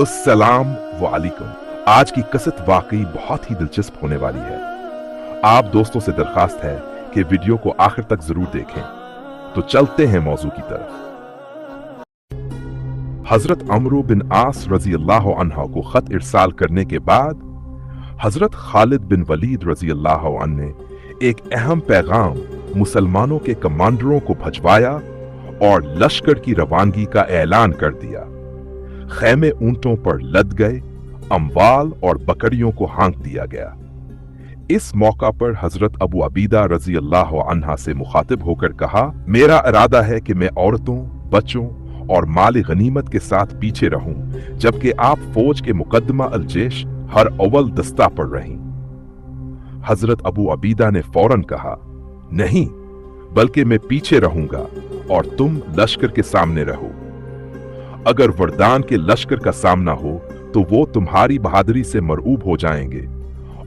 अस्सलाम वालेकुम। आज की कसरत वाकई बहुत ही दिलचस्प होने वाली है। आप दोस्तों से दरखास्त है कि वीडियो को आखिर तक जरूर देखें। तो चलते हैं मौजू की तरफ। हजरत अमरू बिन आस रजी अल्लाह अन्हा को खत इरसाल करने के बाद हजरत खालिद बिन वलीद रजी अल्लाह अन्हु ने एक अहम पैगाम मुसलमानों के कमांडरों को भिजवाया और लश्कर की रवानगी का ऐलान कर दिया। खैमे ऊंटों पर लद गए, अम्वाल और बकरियों को हाँक दिया गया। इस मौका पर हजरत अबू अबीदा रजी अल्लाह अन्हा से मुखातिब होकर कहा, मेरा इरादा है कि मैं औरतों, बच्चों और माल गनीमत के साथ पीछे रहूं, जबकि आप फौज के मुकदमा अल-जैश हर अव्वल दस्ता पर रहीं। हजरत अबू अबीदा ने फौरन कहा, नहीं, बल्कि मैं पीछे रहूंगा और तुम लश्कर के सामने रहो। अगर वरदान के लश्कर का सामना हो तो वो तुम्हारी बहादुरी से मरऊब हो जाएंगे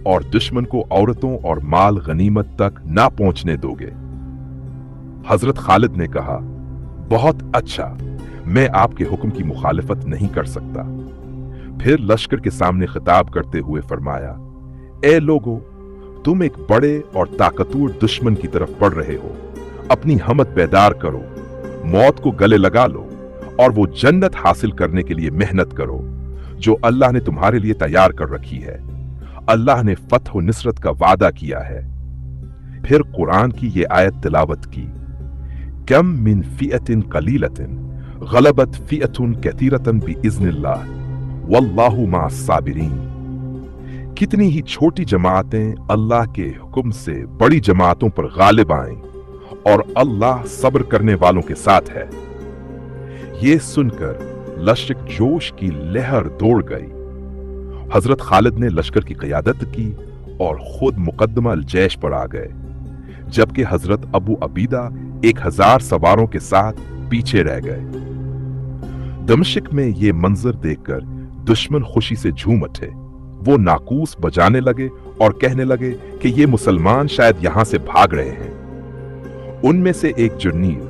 और दुश्मन को औरतों और माल गनीमत तक ना पहुंचने दोगे। हजरत खालिद ने कहा, बहुत अच्छा, मैं आपके हुक्म की मुखालिफत नहीं कर सकता। फिर लश्कर के सामने खिताब करते हुए फरमाया, ए लोगों, तुम एक बड़े और ताकतवर दुश्मन की तरफ बढ़ रहे हो। अपनी हिम्मत बेदार करो, मौत को गले लगा लो और वो जन्नत हासिल करने के लिए मेहनत करो जो अल्लाह ने तुम्हारे लिए तैयार कर रखी है। अल्लाह ने फतह व निसरत का वादा किया है। फिर कुरान की ये आयत तिलावत की, कम मिन फियतिन कलीलतिन गलबत फियतुन कसीरतन बिइज़्निल्लाह वल्लाहु मअस साबिरीन। कितनी ही छोटी जमातें अल्लाह के हुक्म से बड़ी जमातों पर गालिब आएं और अल्लाह सब्र करने वालों के साथ है। ये सुनकर लश्कर जोश की लहर दौड़ गई। हजरत खालिद ने लश्कर की क़यादत की और खुद मुकदमा अल-जैश पर आ गए, जबकि हजरत अबू अबीदा 1000 सवारों के साथ पीछे रह गए। दमिश्क में ये मंजर देखकर दुश्मन खुशी से झूम उठे। वो नाकूस बजाने लगे और कहने लगे कि ये मुसलमान शायद यहां से भाग रहे हैं। उनमें से एक जुर्नील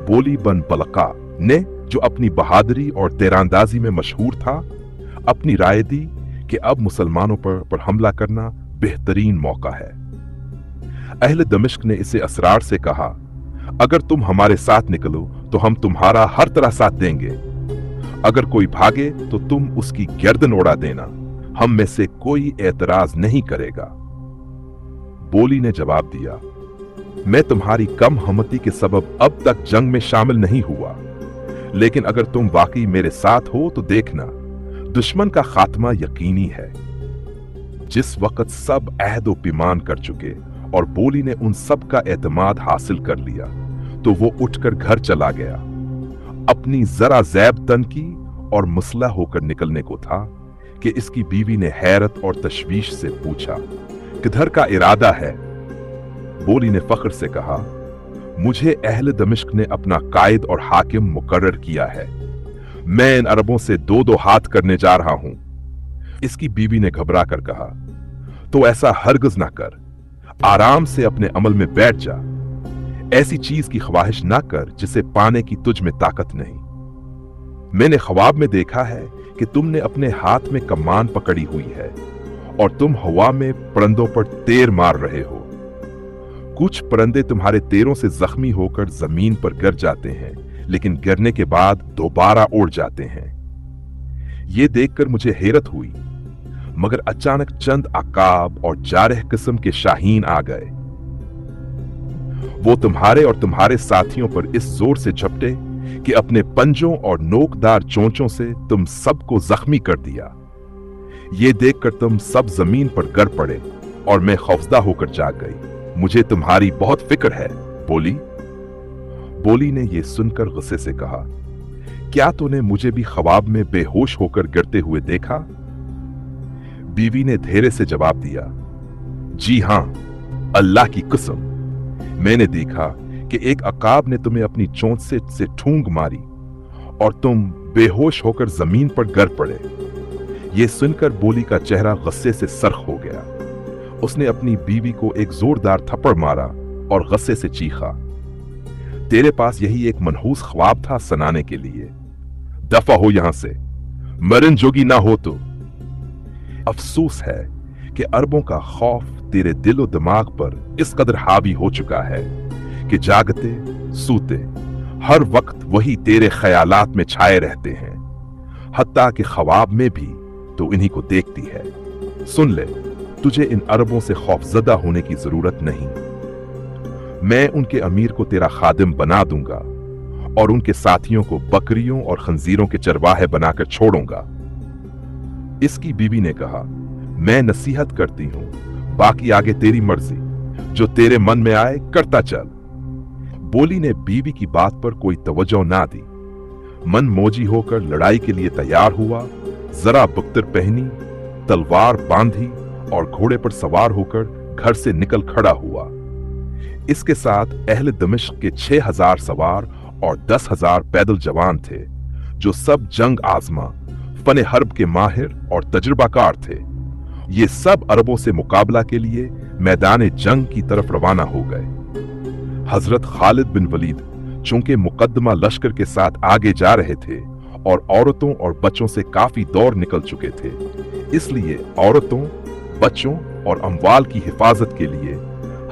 बोली बन बलका ने, जो अपनी बहादुरी और तीरंदाजी में मशहूर था, अपनी राय दी कि अब मुसलमानों पर हमला करना बेहतरीन मौका है। अहले दमिश्क ने इसे असरार से कहा, अगर तुम हमारे साथ निकलो तो हम तुम्हारा हर तरह साथ देंगे। अगर कोई भागे तो तुम उसकी गर्दन उड़ा देना, हम में से कोई एतराज नहीं करेगा। बोली ने जवाब दिया, मैं तुम्हारी कम हिम्मती के सबब अब तक जंग में शामिल नहीं हुआ, लेकिन अगर तुम वाकई मेरे साथ हो तो देखना, दुश्मन का खात्मा यकीनी है। जिस वक्त सब अहद व पैमान कर चुके और बोली ने उन सब का एतमाद हासिल कर लिया तो वो उठकर घर चला गया। अपनी जरा ज़ैब तन की और मुसल्लह होकर निकलने को था कि इसकी बीवी ने हैरत और तशवीश से पूछा, किधर का इरादा है? बोली ने फख्र से कहा, मुझे अहले दमिश्क ने अपना कायद और हाकिम मुकर्रर किया है। मैं इन अरबों से दो हाथ करने जा रहा हूं। इसकी बीवी ने घबरा कर कहा, तो ऐसा हरगिज ना कर, आराम से अपने अमल में बैठ जा। ऐसी चीज की ख्वाहिश ना कर जिसे पाने की तुझ में ताकत नहीं। मैंने ख्वाब में देखा है कि तुमने अपने हाथ में कमान पकड़ी हुई है और तुम हवा में परिंदों पर तीर मार रहे हो। कुछ परिंदे तुम्हारे तीरों से जख्मी होकर जमीन पर गिर जाते हैं, लेकिन गिरने के बाद दोबारा उड़ जाते हैं। ये देखकर मुझे हैरत हुई, मगर अचानक चंद अकाब और जारह किस्म के शाहीन आ गए। वो तुम्हारे और तुम्हारे साथियों पर इस जोर से झपटे कि अपने पंजों और नोकदार चोंचों से तुम सबको जख्मी कर दिया। ये देखकर तुम सब जमीन पर गिर पड़े और मैं खौफजदा होकर जाग गई। मुझे तुम्हारी बहुत फिक्र है। बोली ने यह सुनकर गुस्से से कहा, क्या तूने मुझे भी ख्वाब में बेहोश होकर गिरते हुए देखा? बीवी ने धैर्य से जवाब दिया, जी हां, अल्लाह की कसम, मैंने देखा कि एक अकाब ने तुम्हें अपनी चोंच से ठूंग मारी और तुम बेहोश होकर जमीन पर गिर पड़े। यह सुनकर बोली का चेहरा गुस्से से सरख हो गया। उसने अपनी बीवी को एक जोरदार थप्पड़ मारा और गुस्से से चीखा, तेरे पास यही एक मनहूस ख्वाब था सुनाने के लिए? दफा हो यहां से, मरन जोगी ना हो तो। अफसोस है कि अरबों का खौफ तेरे दिलो दिमाग पर इस कदर हावी हो चुका है कि जागते सूते हर वक्त वही तेरे ख्यालात में छाए रहते हैं, हत्ता कि ख्वाब में भी तो इन्हीं को देखती है। सुन ले, तुझे इन अरबों से खौफजदा होने की जरूरत नहीं। मैं उनके अमीर को तेरा खादिम बना दूंगा और उनके साथियों को बकरियों और खंजीरों के चरवाहे बनाकर छोड़ूंगा। इसकी बीवी ने कहा, मैं नसीहत करती हूं, बाकी आगे तेरी मर्जी, जो तेरे मन में आए करता चल। बोली ने बीवी की बात पर कोई तवज्जो ना दी। मन मौजी होकर लड़ाई के लिए तैयार हुआ, जरा बख्तर पहनी, तलवार बांधी और घोड़े पर सवार होकर घर से निकल खड़ा हुआ। इसके साथ अहले दमिश्क के 6000 सवार और 10,000 पैदल जवान थे, जो सब जंग आजमा, फने हर्ब के माहिर और तजुर्बाकार थे। ये सब अरबों से मुकाबला के लिए मैदान जंग की तरफ रवाना हो गए। हजरत खालिद बिन वलीद चूंकि मुकद्दमा लश्कर के साथ आगे जा रहे थे और औरतों और बच्चों से काफी दौर निकल चुके थे, इसलिए औरतों, बच्चों और अमवाल की हिफाजत के लिए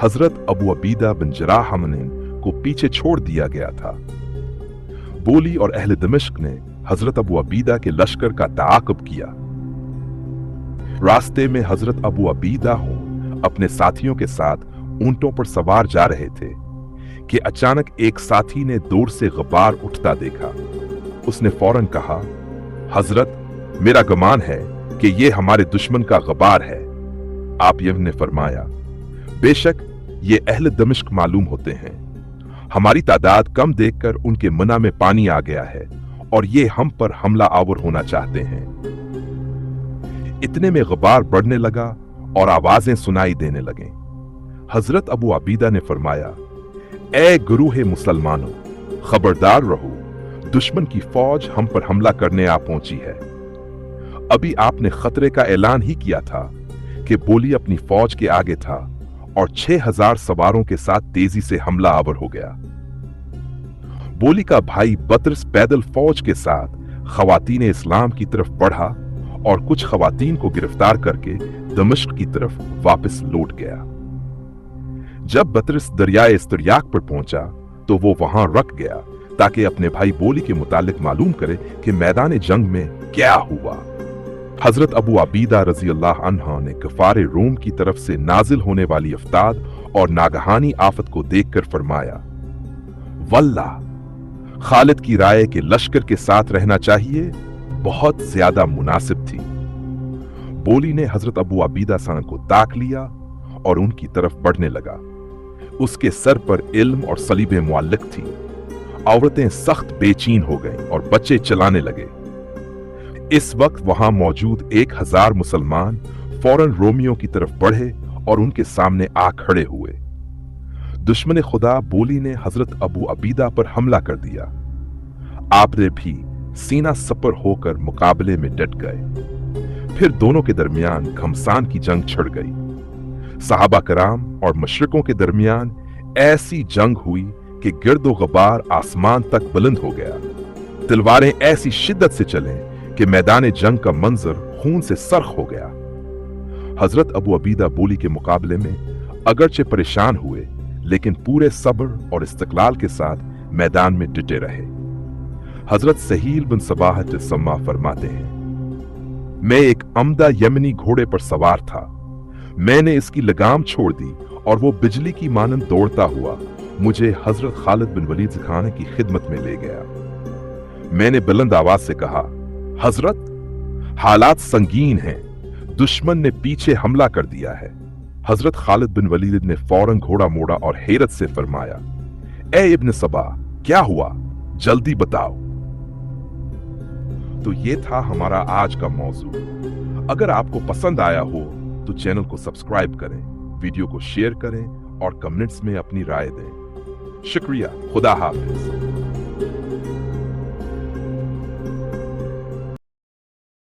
हजरत अबू अबीदा बिन जराह हमने को पीछे छोड़ दिया गया था। बोली और अहले दमिश्क ने हजरत अबू अबीदा के लश्कर का ताक़ुब किया। रास्ते में हजरत अबू अबीदा अपने साथियों के साथ ऊंटों पर सवार जा रहे थे कि अचानक एक साथी ने दूर से गुबार उठता देखा। उसने फौरन कहा, हजरत, मेरा गुमान है कि यह हमारे दुश्मन का गुबार है। आप ने फरमाया, बेशक ये अहले दमिश्क मालूम होते हैं। हमारी तादाद कम देखकर उनके मना में पानी आ गया है और ये हम पर हमला आवर होना चाहते हैं। इतने में गुबार बढ़ने लगा और आवाजें सुनाई देने लगे। हजरत अबू अबीदा ने फरमाया, ए गुरूहे मुसलमानों, खबरदार रहो, दुश्मन की फौज हम पर हमला करने आ पहुंची है। अभी आपने खतरे का ऐलान ही किया था कि बोली अपनी फौज के आगे था और 6000 सवारों के साथ तेजी से हमला आवर हो गया। बोली का भाई बतरस पैदल फौज के साथ खवातीन इस्लाम की तरफ बढ़ा और कुछ खवातीन को गिरफ्तार करके दमिश्क की तरफ वापस लौट गया। जब बतरस दरियाए इस्तरियाक पर पहुंचा तो वो वहां रुक गया ताकि अपने भाई बोली के मुतालिक मालूम करे कि मैदान जंग में क्या हुआ। हजरत अबू अबीदा रजी अल्लाह अन्हा ने गफारे रोम की तरफ से नाजिल होने वाली अफ्ताद और नागहानी आफत को देखकर फरमाया, वल्लाह, खालिद की राय के लश्कर के साथ रहना चाहिए बहुत ज्यादा मुनासिब थी। बोली ने हजरत अबू अबीदा सान को ताक लिया और उनकी तरफ बढ़ने लगा। उसके सर पर इल्म और सलीबे मुअल्लिक थी। औरतें सख्त बेचैन हो गईं और बच्चे चलाने लगे। इस वक्त वहां मौजूद 1000 मुसलमान फौरन रोमियों की तरफ बढ़े और उनके सामने आ खड़े हुए। दुश्मन खुदा बोली ने हजरत अबू अबीदा पर हमला कर दिया। आपने भी सीना सपर होकर मुकाबले में डट गए। फिर दोनों के दरमियान घमसान की जंग छिड़ गई। सहाबा कराम और मुशरिकों के दरमियान ऐसी जंग हुई कि गिर्दो गबार आसमान तक बुलंद हो गया। तलवारें ऐसी शिद्दत से चलें कि मैदान जंग का मंजर खून से सर्ख हो गया। हजरत अबू अबीदा बोली के मुकाबले में अगरचे परेशान हुए, लेकिन पूरे सब्र और इस्तकलाल के साथ मैदान में डटे रहे। हजरत सहील बिन सबाहत सम्मा फरमाते हैं, मैं एक अमदा यमनी घोड़े पर सवार था। मैंने इसकी लगाम छोड़ दी और वो बिजली की मानंद दौड़ता हुआ मुझे हजरत खालिद बिन वलीद खाने की खिदमत में ले गया। मैंने बुलंद आवाज से कहा, हजरत, हालात संगीन हैं, दुश्मन ने पीछे हमला कर दिया है। हजरत खालिद बिन वलीद ने फौरन घोड़ा मोड़ा और हैरत से फरमाया, ए इब्न सबा, क्या हुआ, जल्दी बताओ। तो ये था हमारा आज का मौजू। अगर आपको पसंद आया हो तो चैनल को सब्सक्राइब करें, वीडियो को शेयर करें और कमेंट्स में अपनी राय दें। शुक्रिया। खुदा हाफिज।